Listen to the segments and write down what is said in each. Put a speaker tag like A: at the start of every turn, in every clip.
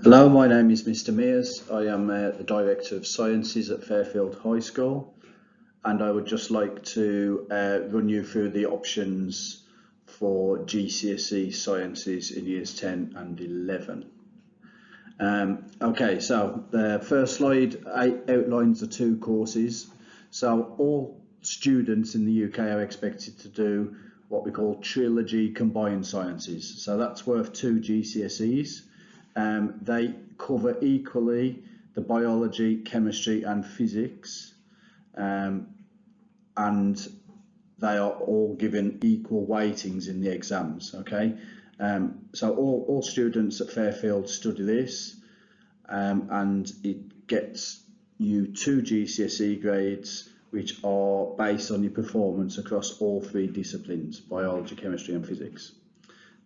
A: Hello, my name is Mr. Mears. I am the Director of Sciences at Fairfield High School, and I would just like to run you through the options for GCSE Sciences in Years 10 and 11. Okay, so the first slide outlines the two courses. So all students in the UK are expected to do what we call Trilogy Combined Sciences. So that's worth 2 GCSEs. They cover equally the biology, chemistry and physics, and they are all given equal weightings in the exams. Okay, so all students at Fairfield study this, and it gets you 2 GCSE grades which are based on your performance across all 3 disciplines: biology, chemistry and physics.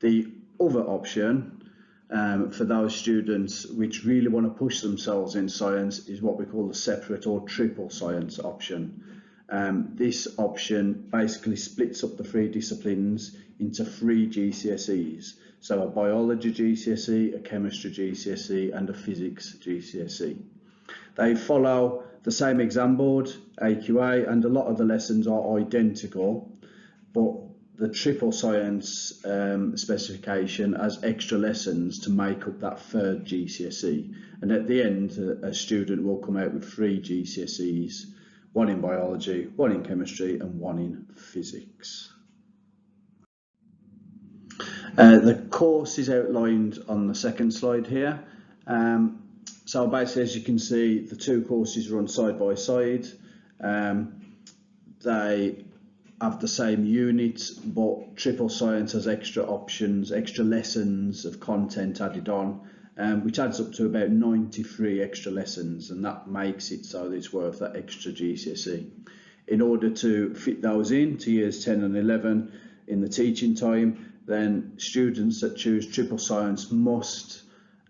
A: The other option for those students which really want to push themselves in science is what we call the separate or triple science option. This option basically splits up the 3 disciplines into 3 GCSEs. So a biology GCSE, a chemistry GCSE and a physics GCSE. They follow the same exam board, AQA, and a lot of the lessons are identical, but the triple science specification has extra lessons to make up that 3rd GCSE, and at the end a student will come out with 3 GCSEs, 1 in biology, 1 in chemistry and 1 in physics. The course is outlined on the second slide here. So basically, as you can see, the 2 courses run side by side. They have the same units, but triple science has extra options, extra lessons of content added on, which adds up to about 93 extra lessons, and that makes it so that it's worth that extra GCSE. In order to fit those in to years 10 and 11 in the teaching time, then students that choose triple science must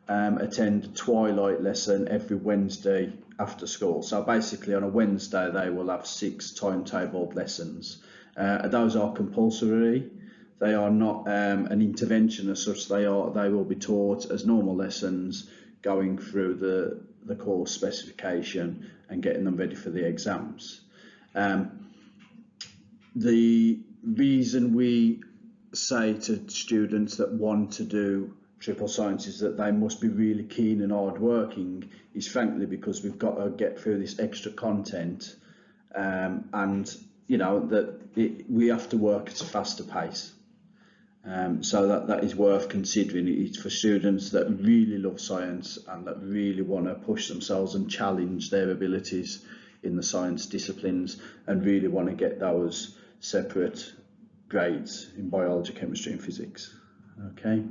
A: attend a twilight lesson every Wednesday after school. So basically on a Wednesday they will have 6 timetabled lessons. Those are compulsory. They are not an intervention as such. They will be taught as normal lessons, going through the course specification and getting them ready for the exams. The reason we say to students that want to do triple science is that they must be really keen and hard working is frankly because we've got to get through this extra content, and you know that we have to work at a faster pace. So that is worth considering. It's for students that really love science and that really want to push themselves and challenge their abilities in the science disciplines and really want to get those separate grades in biology, chemistry and physics. Okay.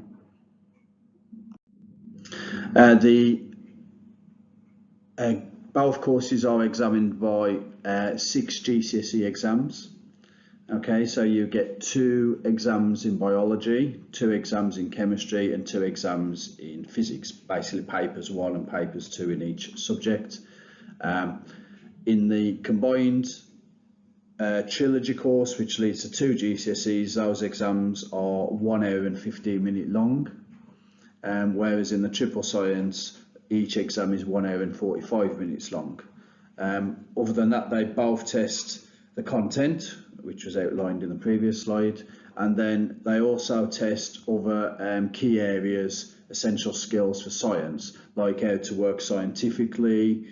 A: Both courses are examined by 6 GCSE exams. Okay, so you get 2 exams in biology, 2 exams in chemistry and 2 exams in physics, basically papers 1 and papers 2 in each subject. In the combined trilogy course, which leads to 2 GCSEs, those exams are 1 hour and 15 minutes long, whereas in the triple science each exam is 1 hour and 45 minutes long. Other than that, they both test the content, which was outlined in the previous slide, and then they also test other key areas, essential skills for science, like how to work scientifically,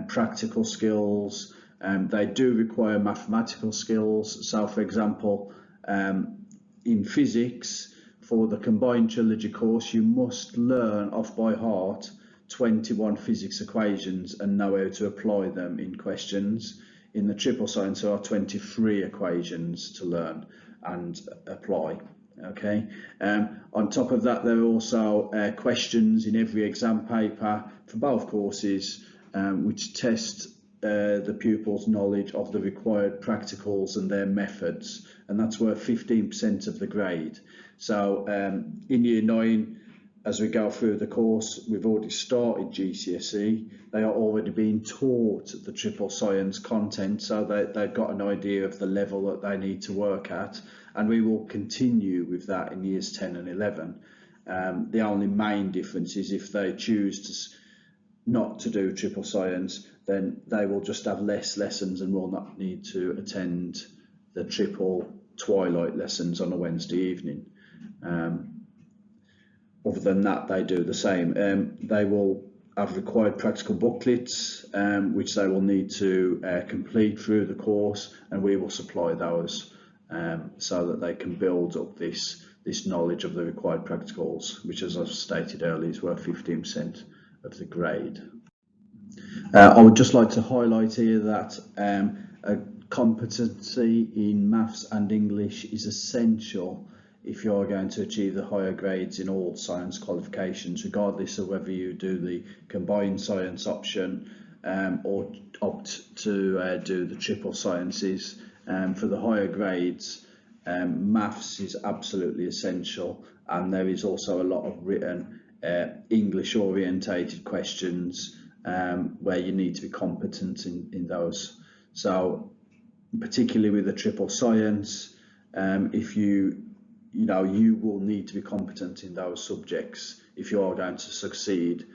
A: practical skills. They do require mathematical skills. So for example, in physics, for the combined trilogy course, you must learn off by heart 21 physics equations and know how to apply them in questions. In the triple science, there are 23 equations to learn and apply. Okay. On top of that, there are also questions in every exam paper for both courses, which test the pupils' knowledge of the required practicals and their methods, and that's worth 15% of the grade. So in year 9, as we go through the course, we've already started GCSE. They are already being taught the triple science content, so they've got an idea of the level that they need to work at, and we will continue with that in years 10 and 11. The only main difference is if they choose not to do triple science, then they will just have less lessons and will not need to attend the triple twilight lessons on a Wednesday evening. Other than that, they do the same. They will have required practical booklets, which they will need to complete through the course, and we will supply those so that they can build up this knowledge of the required practicals, which, as I've stated earlier, is worth 15% of the grade. I would just like to highlight here that a competency in maths and English is essential if you are going to achieve the higher grades in all science qualifications, regardless of whether you do the combined science option or opt to do the triple sciences. For the higher grades, maths is absolutely essential, and there is also a lot of written English orientated questions where you need to be competent in those. So particularly with the triple science, if you will need to be competent in those subjects if you are going to succeed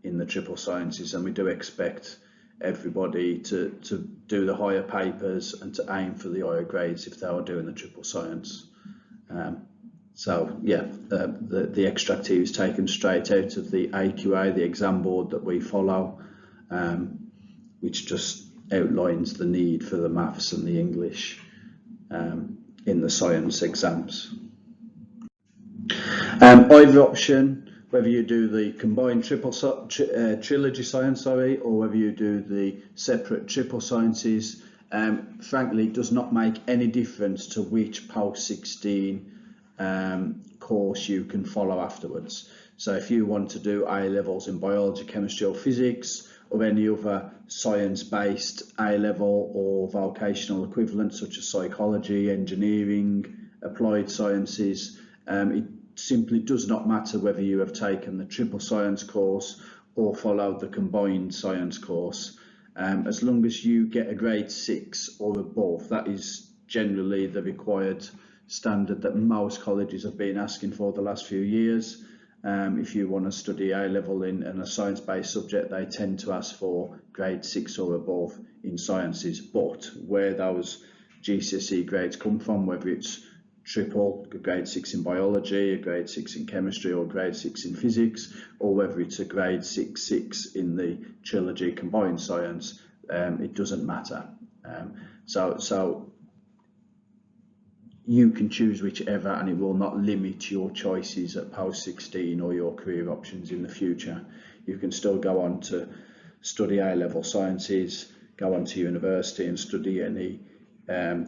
A: in the triple sciences, and we do expect everybody to do the higher papers and to aim for the higher grades if they are doing the triple science. So yeah, the extract here is taken straight out of the AQA, the exam board that we follow, which just outlines the need for the maths and the English in the science exams. Either option, whether you do the combined trilogy science, or whether you do the separate triple sciences, frankly does not make any difference to which post-16 course you can follow afterwards. So if you want to do A levels in biology, chemistry or physics, or any other science-based A level or vocational equivalent such as psychology, engineering, applied sciences, it simply does not matter whether you have taken the triple science course or followed the combined science course. As long as you get a grade 6 or above, that is generally the required standard that most colleges have been asking for the last few years. If you want to study A level in a science-based subject, they tend to ask for grade 6 or above in sciences. But where those GCSE grades come from, whether it's triple, a grade 6 in biology, a grade 6 in chemistry, or grade 6 in physics, or whether it's a grade 6 in the trilogy combined science, it doesn't matter. So you can choose whichever, and it will not limit your choices at post-16 or your career options in the future. You can still go on to study A-level sciences, go on to university and study any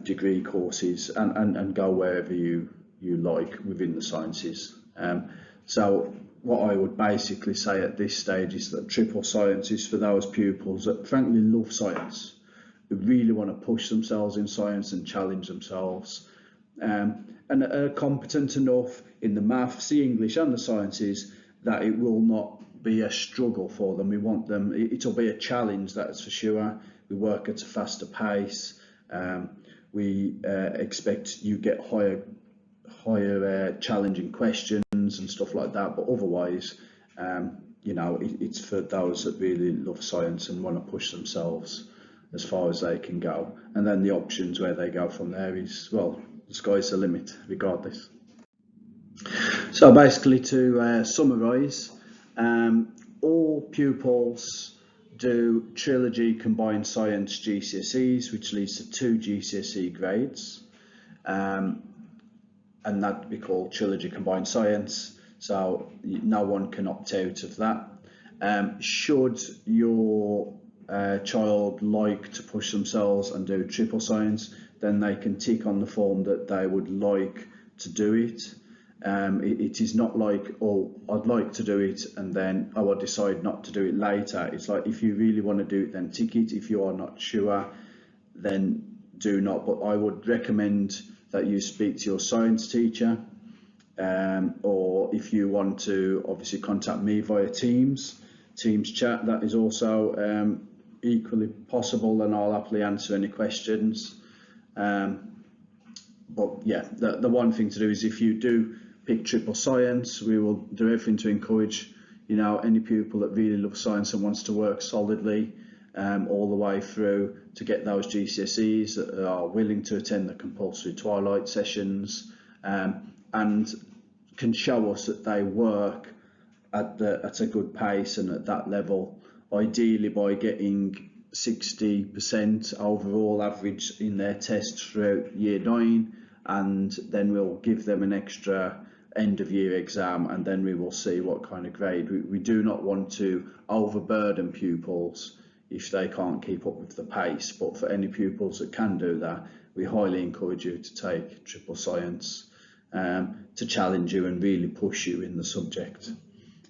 A: degree courses, and go wherever you like within the sciences. So what I would basically say at this stage is that triple science is for those pupils that frankly love science, who really want to push themselves in science and challenge themselves, and are competent enough in the maths, the English and the sciences that it will not be a struggle for them. We want them, it'll be a challenge, that's for sure. We work at a faster pace. We expect you get higher challenging questions and stuff like that, but otherwise it's for those that really love science and want to push themselves as far as they can go. And then the options where they go from there is, well, the sky's the limit regardless. So basically, to summarise, all pupils do trilogy combined science GCSEs, which leads to 2 GCSE grades, and that would be called trilogy combined science, so no one can opt out of that. Should your child like to push themselves and do triple science, then they can tick on the form that they would like to do it. It is not like, oh, I'd like to do it and then, oh, I decide not to do it later. It's like, if you really want to do it, then tick it. If you are not sure, then do not. But I would recommend that you speak to your science teacher, or if you want to, obviously contact me via Teams chat. That is also equally possible, and I'll happily answer any questions. But yeah, the one thing to do is, if you do pick triple science. We will do everything to encourage, you know, any pupil that really loves science and wants to work solidly all the way through to get those GCSEs, that are willing to attend the compulsory twilight sessions and can show us that they work at a good pace and at that level, ideally by getting 60% overall average in their tests throughout year 9, and then we'll give them an extra end of year exam, and then we will see what kind of grade. We do not want to overburden pupils if they can't keep up with the pace, but for any pupils that can do that, we highly encourage you to take triple science to challenge you and really push you in the subject.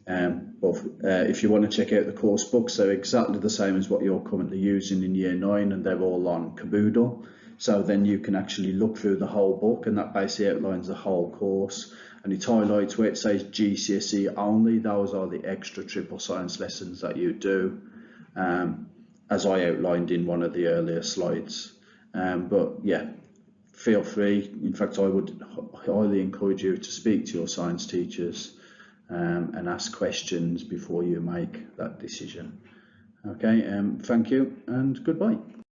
A: If you want to check out the course books, they're exactly the same as what you're currently using in year 9, and they're all on Caboodle. So then you can actually look through the whole book, and that basically outlines the whole course, and it highlights where it says GCSE only. Those are the extra triple science lessons that you do, as I outlined in one of the earlier slides. But yeah, feel free. In fact, I would highly encourage you to speak to your science teachers and ask questions before you make that decision. Okay, thank you and goodbye.